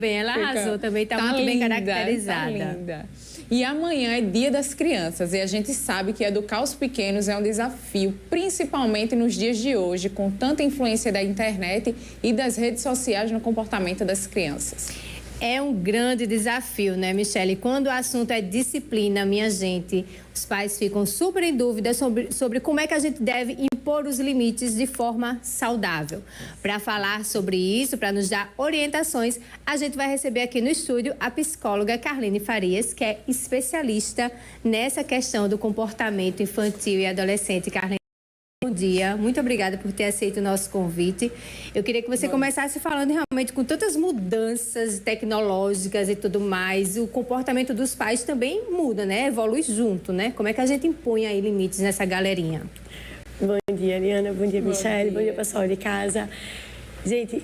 Bem, ela arrasou também, está muito bem caracterizada. Tá linda. E amanhã é Dia das Crianças e a gente sabe que educar os pequenos é um desafio, principalmente nos dias de hoje, com tanta influência da internet e das redes sociais no comportamento das crianças. É um grande desafio, né, Michele? Quando o assunto é disciplina, minha gente, os pais ficam super em dúvida sobre como é que a gente deve impor os limites de forma saudável. Para falar sobre isso, para nos dar orientações, a gente vai receber aqui no estúdio a psicóloga Carline Farias, que é especialista nessa questão do comportamento infantil e adolescente. Carline, bom dia, muito obrigada por ter aceito o nosso convite. Eu queria que você começasse falando realmente com tantas mudanças tecnológicas e tudo mais, o comportamento dos pais também muda, né? Evolui junto, né? Como é que a gente impõe aí limites nessa galerinha? Bom dia, Ariana. Bom dia, Michele. Bom dia, pessoal de casa. Gente,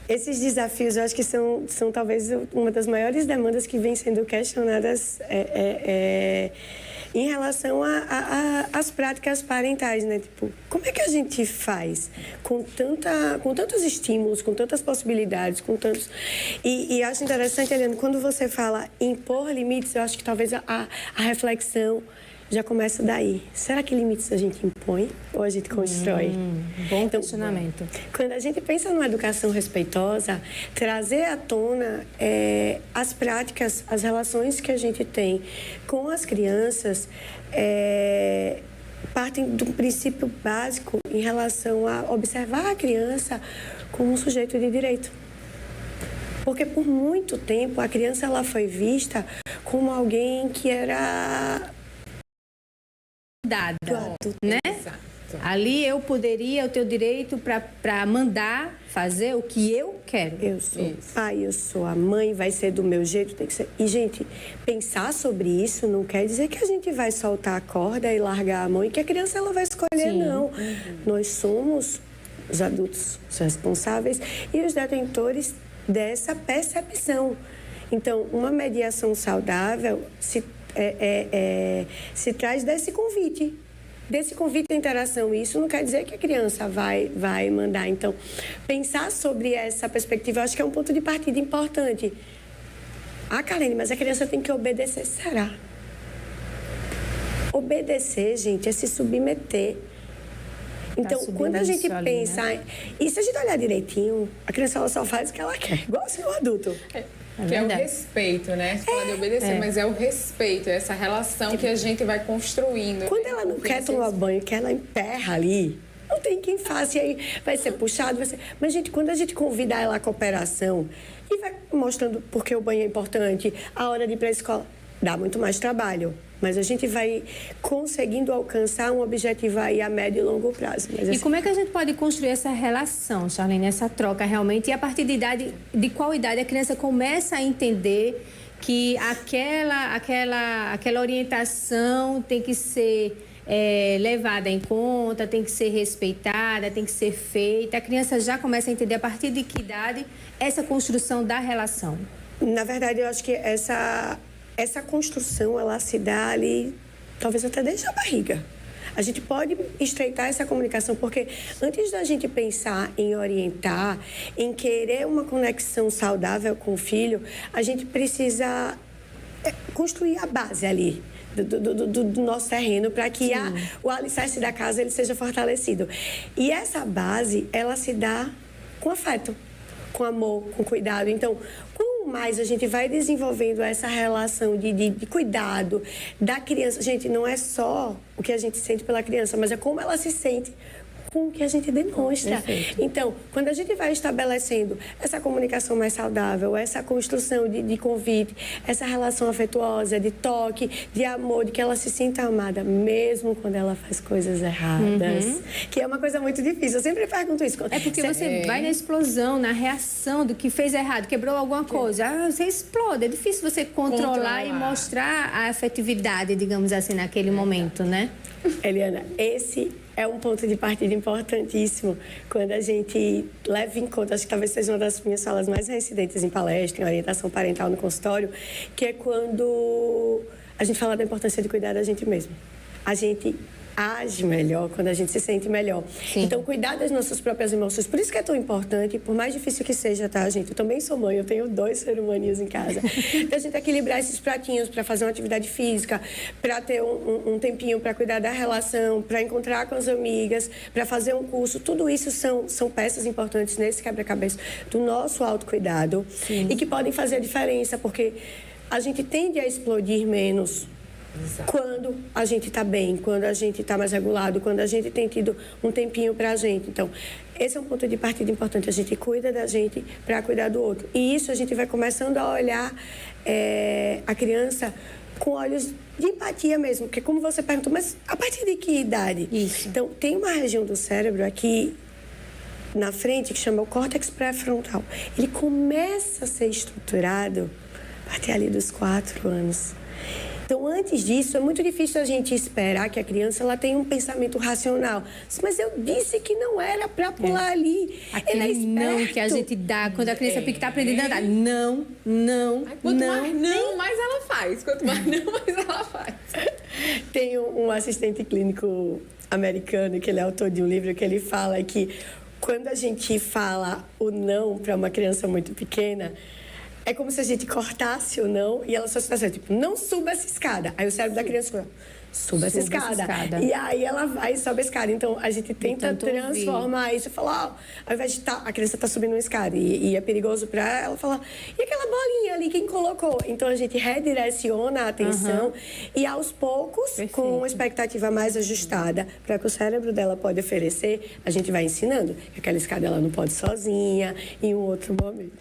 esses desafios eu acho que são talvez uma das maiores demandas que vem sendo questionadas em relação às práticas parentais, né? Tipo, como é que a gente faz com tantos estímulos, com tantas possibilidades, com tantos... E acho interessante, Eliane, quando você fala impor limites, eu acho que talvez a reflexão já começa daí. Será que limites a gente impõe ou a gente constrói? Bom questionamento. Quando a gente pensa numa educação respeitosa, trazer à tona as práticas, as relações que a gente tem com as crianças, partem de um princípio básico em relação a observar a criança como um sujeito de direito. Porque por muito tempo a criança ela foi vista como alguém que era... né? Ali eu tenho direito para mandar fazer o que eu quero. Eu sou pai, eu sou a mãe, vai ser do meu jeito, tem que ser. E, gente, pensar sobre isso não quer dizer que a gente vai soltar a corda e largar a mão e que a criança ela vai escolher, não. Nós somos os adultos os responsáveis e os detentores dessa percepção. Então, uma mediação saudável se traz desse convite à interação. Isso não quer dizer que a criança vai mandar. Então, pensar sobre essa perspectiva, eu acho que é um ponto de partida importante. Ah, Carline, mas a criança tem que obedecer. Será? Obedecer, gente, é se submeter. Então, quando a gente pensa... né? E se a gente olhar direitinho, a criança ela só faz o que ela quer, igual assim o adulto. Que é o respeito, né? Você fala de obedecer, mas é o respeito, é essa relação que a gente vai construindo. Quando ela não quer tomar banho, que ela emperra ali, não tem quem faça, e aí vai ser puxado, vai ser... Mas, gente, quando a gente convida ela à cooperação e vai mostrando por que o banho é importante, a hora de ir para a escola, dá muito mais trabalho. Mas a gente vai conseguindo alcançar um objetivo aí a médio e longo prazo. E como é que a gente pode construir essa relação, Charlene, essa troca realmente? E a partir de qual idade a criança começa a entender que aquela orientação tem que ser levada em conta, tem que ser respeitada, tem que ser feita? A criança já começa a entender a partir de que idade essa construção da relação? Na verdade, eu acho que essa construção, ela se dá ali, talvez até desde a barriga. A gente pode estreitar essa comunicação, porque antes da gente pensar em orientar, em querer uma conexão saudável com o filho, a gente precisa construir a base ali do nosso terreno para que o alicerce da casa ele seja fortalecido. E essa base, ela se dá com afeto, com amor, com cuidado. Então, mais a gente vai desenvolvendo essa relação de cuidado da criança. Gente, não é só o que a gente sente pela criança, mas é como ela se sente com o que a gente demonstra. Perfeito. Então, quando a gente vai estabelecendo essa comunicação mais saudável, essa construção de convite, essa relação afetuosa, de toque, de amor, de que ela se sinta amada, mesmo quando ela faz coisas erradas, que é uma coisa muito difícil. Eu sempre pergunto isso. É porque você vai na explosão, na reação do que fez errado, quebrou alguma coisa, você explode. É difícil você controlar e mostrar a afetividade, digamos assim, naquele momento, né? Eliana, esse é um ponto de partida importantíssimo quando a gente leva em conta, acho que talvez seja uma das minhas falas mais reincidentes em palestra, em orientação parental no consultório, que é quando a gente fala da importância de cuidar da gente mesmo. A gente age melhor, quando a gente se sente melhor. Sim. Então, cuidar das nossas próprias emoções. Por isso que é tão importante, por mais difícil que seja, tá, gente? Eu também sou mãe, eu tenho 2 seres humaninhos em casa. Então, a gente equilibrar esses pratinhos para fazer uma atividade física, para ter um tempinho para cuidar da relação, para encontrar com as amigas, para fazer um curso. Tudo isso são peças importantes nesse quebra-cabeça do nosso autocuidado. Sim. E que podem fazer a diferença, porque a gente tende a explodir menos. Exato. Quando a gente está bem, quando a gente está mais regulado, quando a gente tem tido um tempinho para a gente. Então, esse é um ponto de partida importante. A gente cuida da gente para cuidar do outro. E isso a gente vai começando a olhar a criança com olhos de empatia mesmo. Porque como você perguntou, mas a partir de que idade? Isso. Então, tem uma região do cérebro aqui na frente que chama o córtex pré-frontal. Ele começa a ser estruturado a partir ali dos 4 anos. Então, antes disso, é muito difícil a gente esperar que a criança ela tenha um pensamento racional. Mas eu disse que não era para pular ali. Aquele não que a gente dá quando a criança está aprendendo a andar. Não. Quanto mais não, mais ela faz. Quanto mais não, mais ela faz. Tem um assistente clínico americano, que ele é autor de um livro, que ele fala que quando a gente fala o não para uma criança muito pequena, é como se a gente cortasse o não e ela só se fazia, tipo, não suba essa escada. Aí o cérebro da criança fala, suba essa escada. E aí ela vai e sobe a escada. Então, a gente tenta transformar isso e falar, ao invés de a criança está subindo uma escada e é perigoso para ela falar, e aquela bolinha ali, quem colocou? Então, a gente redireciona a atenção e, aos poucos, com uma expectativa mais ajustada para que o cérebro dela pode oferecer, a gente vai ensinando que aquela escada ela não pode sozinha em um outro momento.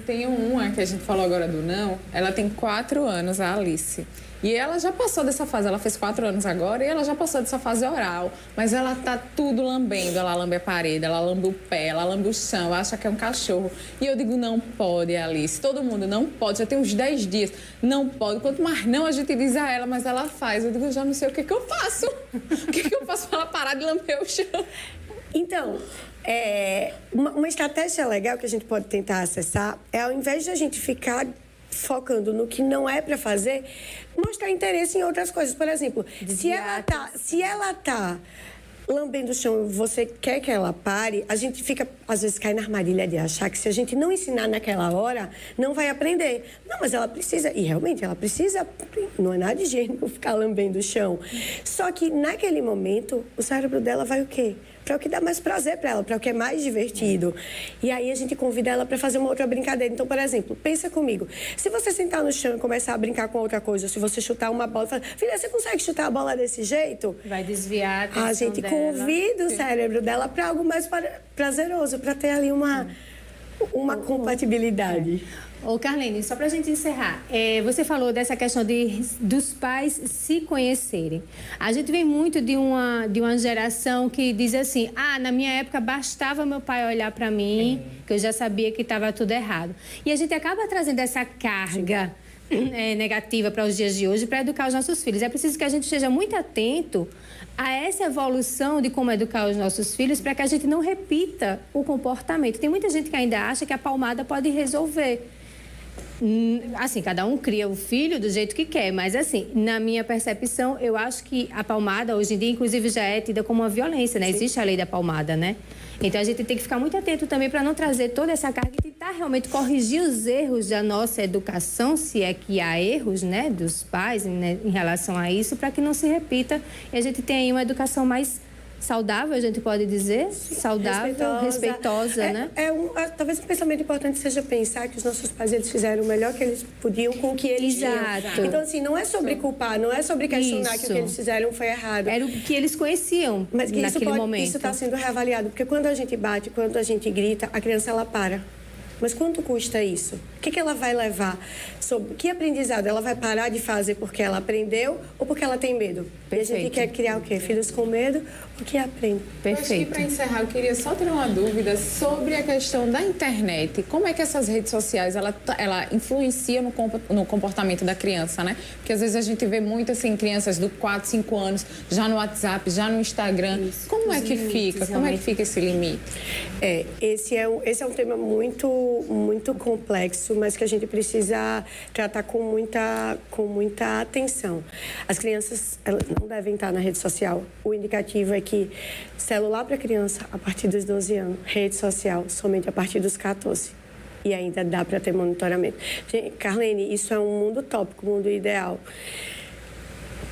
Tem uma que a gente falou agora do não, ela tem 4 anos, a Alice. E ela já passou dessa fase, ela fez 4 anos agora e ela já passou dessa fase oral. Mas ela tá tudo lambendo, ela lambe a parede, ela lambe o pé, ela lambe o chão, acha que é um cachorro. E eu digo, não pode, Alice, todo mundo não pode, já tem uns 10 dias, não pode. Quanto mais não a gente diz a ela, mas ela faz. Eu digo, já não sei o que eu faço. O que eu faço para ela parar de lamber o chão? Então, uma estratégia legal que a gente pode tentar acessar é, ao invés de a gente ficar focando no que não é para fazer, mostrar interesse em outras coisas. Por exemplo, se ela tá lambendo o chão e você quer que ela pare, a gente fica, às vezes, cai na armadilha de achar que se a gente não ensinar naquela hora, não vai aprender. Não, mas ela precisa, e realmente ela precisa, não é nada de higiênico ficar lambendo o chão. Só que naquele momento, o cérebro dela vai o quê? Para o que dá mais prazer para ela, para o que é mais divertido. E aí a gente convida ela para fazer uma outra brincadeira. Então, por exemplo, pensa comigo. Se você sentar no chão e começar a brincar com outra coisa, se você chutar uma bola e falar, filha, você consegue chutar a bola desse jeito? Vai desviar a atenção A gente dela. convida o cérebro dela para algo mais prazeroso, para ter ali uma compatibilidade. Ô, Carlene, só para a gente encerrar, você falou dessa questão dos pais se conhecerem. A gente vem muito de uma geração que diz assim, na minha época bastava meu pai olhar para mim, que eu já sabia que estava tudo errado. E a gente acaba trazendo essa carga negativa para os dias de hoje para educar os nossos filhos. É preciso que a gente esteja muito atento a essa evolução de como educar os nossos filhos para que a gente não repita o comportamento. Tem muita gente que ainda acha que a palmada pode resolver. Assim, cada um cria o filho do jeito que quer, mas assim, na minha percepção, eu acho que a palmada, hoje em dia, inclusive, já é tida como uma violência, né? Sim. Existe a lei da palmada, né? Então, a gente tem que ficar muito atento também para não trazer toda essa carga e tentar realmente corrigir os erros da nossa educação, se é que há erros, né, dos pais em relação a isso, para que não se repita e a gente tenha aí uma educação mais saudável, a gente pode dizer? Sim, saudável, respeitosa, né? Talvez um pensamento importante seja pensar que os nossos pais, eles fizeram o melhor que eles podiam com o que eles tinham. Então, assim, não é sobre culpar, não é sobre questionar que o que eles fizeram foi errado. Era o que eles conheciam naquele momento. Isso está sendo reavaliado, porque quando a gente bate, quando a gente grita, a criança, ela para. Mas quanto custa isso? O que ela vai levar? Que aprendizado? Ela vai parar de fazer porque ela aprendeu ou porque ela tem medo? Perfeito. E a gente quer criar o quê? Filhos com medo ou que aprendem? Perfeito. Acho que, para encerrar, eu queria só ter uma dúvida sobre a questão da internet. Como é que essas redes sociais, ela influenciam no comportamento da criança, né? Porque às vezes a gente vê muito, assim, crianças de 4, 5 anos já no WhatsApp, já no Instagram. Isso. Como é que fica? Como é que fica esse limite? Esse é um tema muito muito complexo, mas que a gente precisa tratar com muita atenção. As crianças, elas não devem estar na rede social. O indicativo é que celular para criança a partir dos 12 anos, rede social somente a partir dos 14. E ainda dá para ter monitoramento. Carlene, isso é um mundo utópico, um mundo ideal.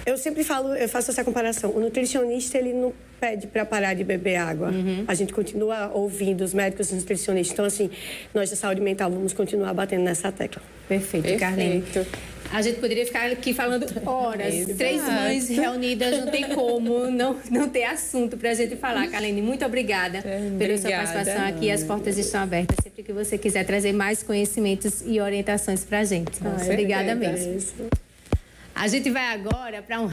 Eu sempre falo, eu faço essa comparação. O nutricionista, ele não pede para parar de beber água. A gente continua ouvindo os médicos e os nutricionistas. Então, assim, nós da saúde mental vamos continuar batendo nessa tecla. Perfeito, Carlene. A gente poderia ficar aqui falando horas. Exato. 3 mães reunidas, não tem como não ter assunto para a gente falar. Carlene, muito obrigada pela sua participação aqui. As portas estão abertas sempre que você quiser trazer mais conhecimentos e orientações para a gente. Obrigada mesmo. A gente vai agora para um